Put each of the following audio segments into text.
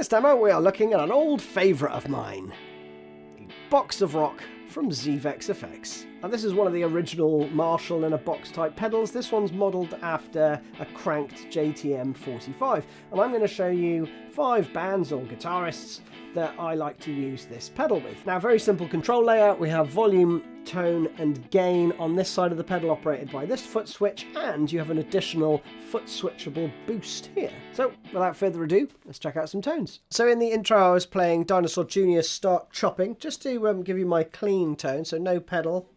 this demo we are looking at an old favourite of mine, the Box of Rock from Zvex effects. Now this is one of the original Marshall in a box type pedals. This one's modelled after a cranked JTM 45, and I'm going to show you 5 bands or guitarists that I like to use this pedal with. Now, very simple control layout. We have volume, tone and gain on this side of the pedal operated by this foot switch, and you have an additional foot switchable boost here. So without further ado, let's check out some tones. So in the intro I was playing Dinosaur Jr.'s Start Chopping, just to give you my clean tone, so no pedal.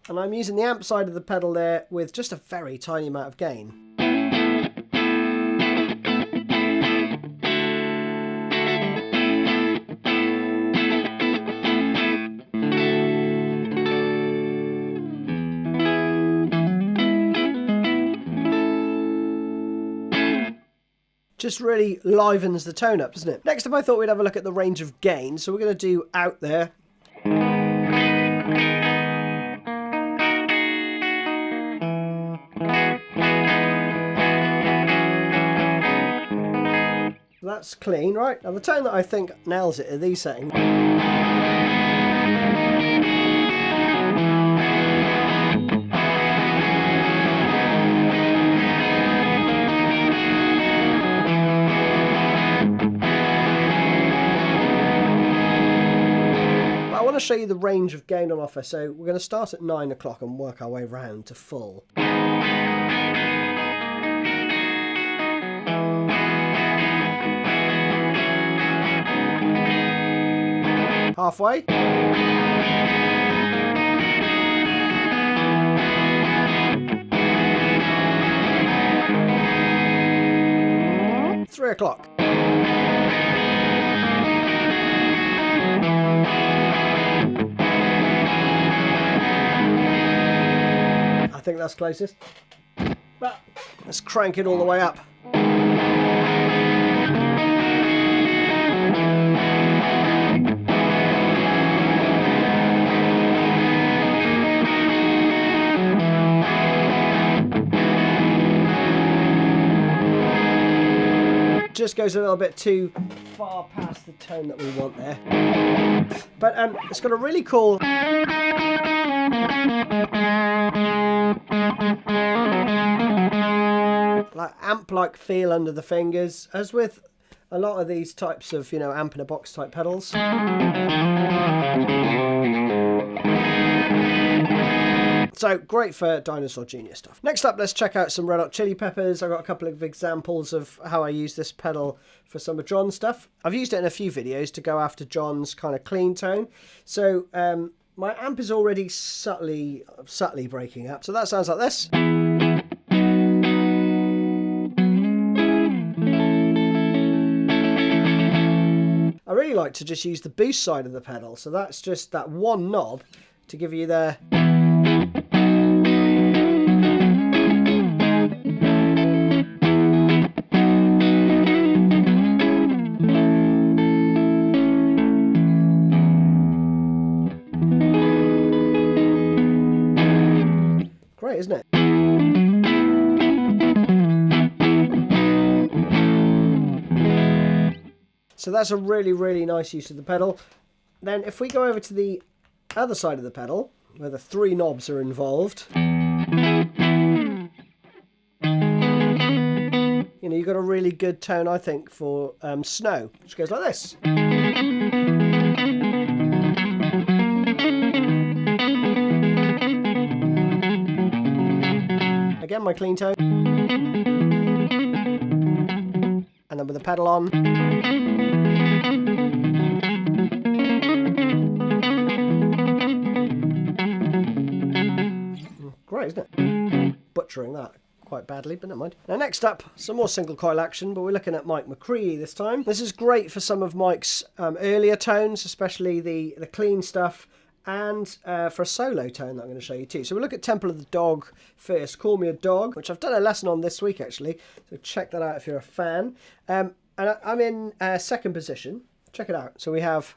And I'm using the amp side of the pedal there with just a very tiny amount of gain. Just really livens the tone up, doesn't it? Next up I thought we'd have a look at the range of gain, so we're going to do Out There. That's clean, right? Now the tone that I think nails it are these settings. I want to show you the range of gain on offer, so we're going to start at 9 o'clock and work our way round to full. Halfway. Three o'clock. I think that's closest. But let's crank it all the way up. Just goes a little bit too far past the tone that we want there. But it's got a really cool like amp-like feel under the fingers, as with a lot of these types of, amp in a box type pedals. So great for Dinosaur Jr. stuff. Next up, let's check out some Red Hot Chili Peppers. I've got a couple of examples of how I use this pedal for some of John's stuff. I've used it in a few videos to go after John's kind of clean tone. So my amp is already subtly breaking up. So that sounds like this. I really like to just use the boost side of the pedal. So that's just that one knob to give you the... Great, isn't it? So that's a really, really nice use of the pedal. Then if we go over to the other side of the pedal, where the 3 knobs are involved, you've got a really good tone, I think, for Snow, which goes like this. Again, my clean tone. And then with the pedal on. Great, isn't it? Butchering that quite badly, but never mind. Now next up, some more single coil action, but we're looking at Mike McCready this time. This is great for some of Mike's earlier tones, especially the clean stuff, and for a solo tone that I'm going to show you too. So we'll look at Temple of the Dog first, Call Me a Dog, which I've done a lesson on this week actually, so check that out if you're a fan. And I'm in second position. Check it out. So we have...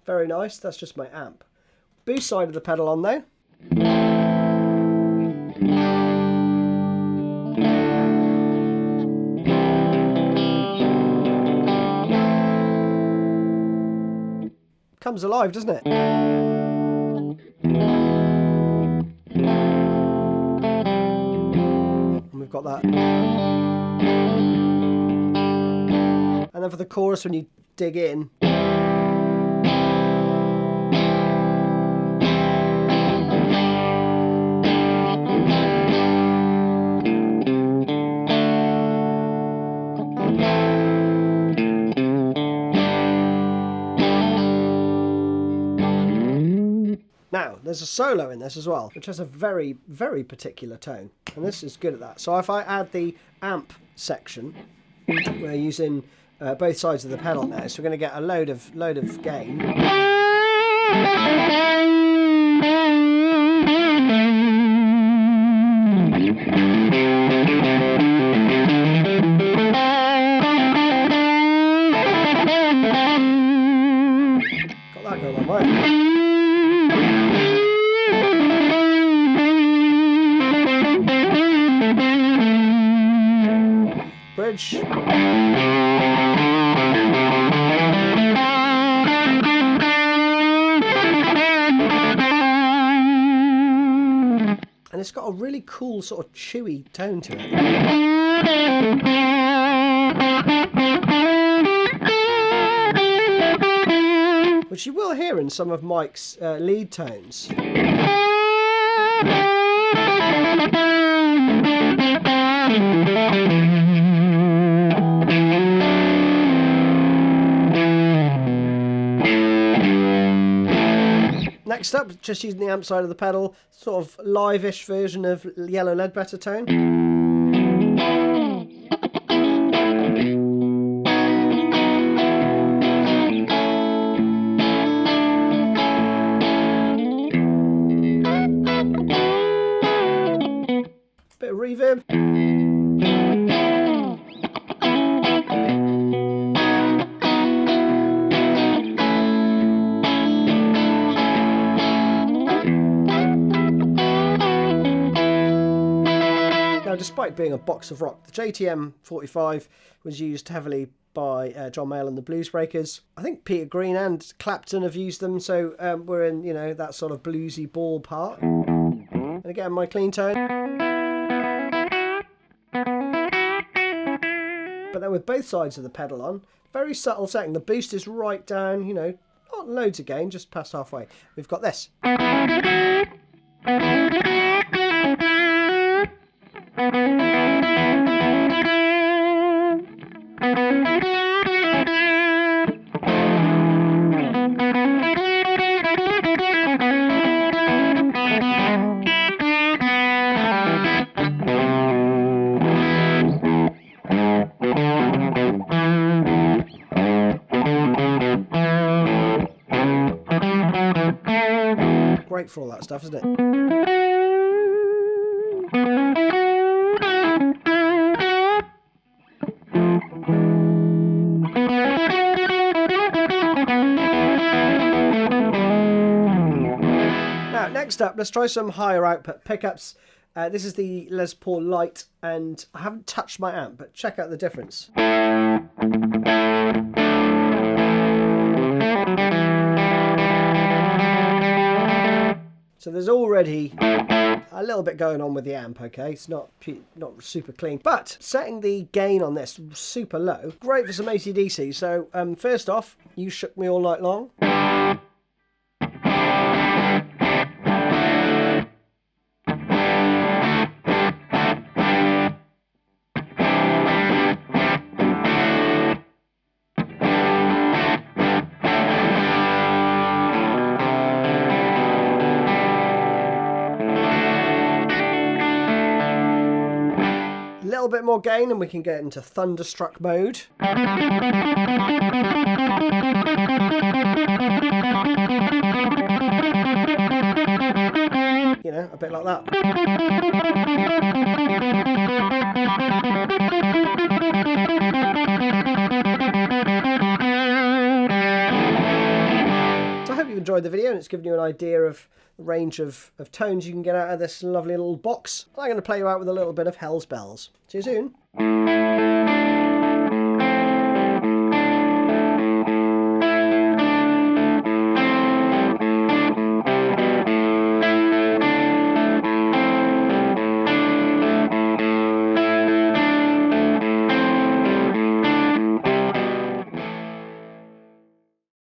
Very nice. That's just my amp. Boost side of the pedal on though. Comes alive, doesn't it? And we've got that. And then for the chorus, when you dig in, now, there's a solo in this as well, which has a very, very particular tone. And this is good at that. So if I add the amp section, we're using both sides of the pedal now. So we're going to get a load of gain. Got that going on, right? Bridge. And it's got a really cool sort of chewy tone to it. Which you will hear in some of Mike's lead tones. Next up, just using the amp side of the pedal, sort of live-ish version of Yellow Ledbetter tone. Bit of reverb. Now, despite being a box of rock, the JTM 45 was used heavily by John Mayall and the Bluesbreakers. I think Peter Green and Clapton have used them, so we're in, you know, that sort of bluesy ball part. And again, my clean tone. But then with both sides of the pedal on, very subtle setting. The boost is right down, you know, not loads of gain, just past halfway. We've got this. Great for all that stuff, isn't it? Now, next up, let's try some higher output pickups. This is the Les Paul Lite, and I haven't touched my amp, but check out the difference. So there's already a little bit going on with the amp, okay? It's not super clean. But setting the gain on this super low, great for some AC/DC. So first off, You Shook Me All Night Long. Little bit more gain and we can get into thunderstruck mode. You know, a bit like that. enjoyed the video and it's given you an idea of the range of tones you can get out of this lovely little box, I'm going to play you out with a little bit of Hell's Bells. See you soon.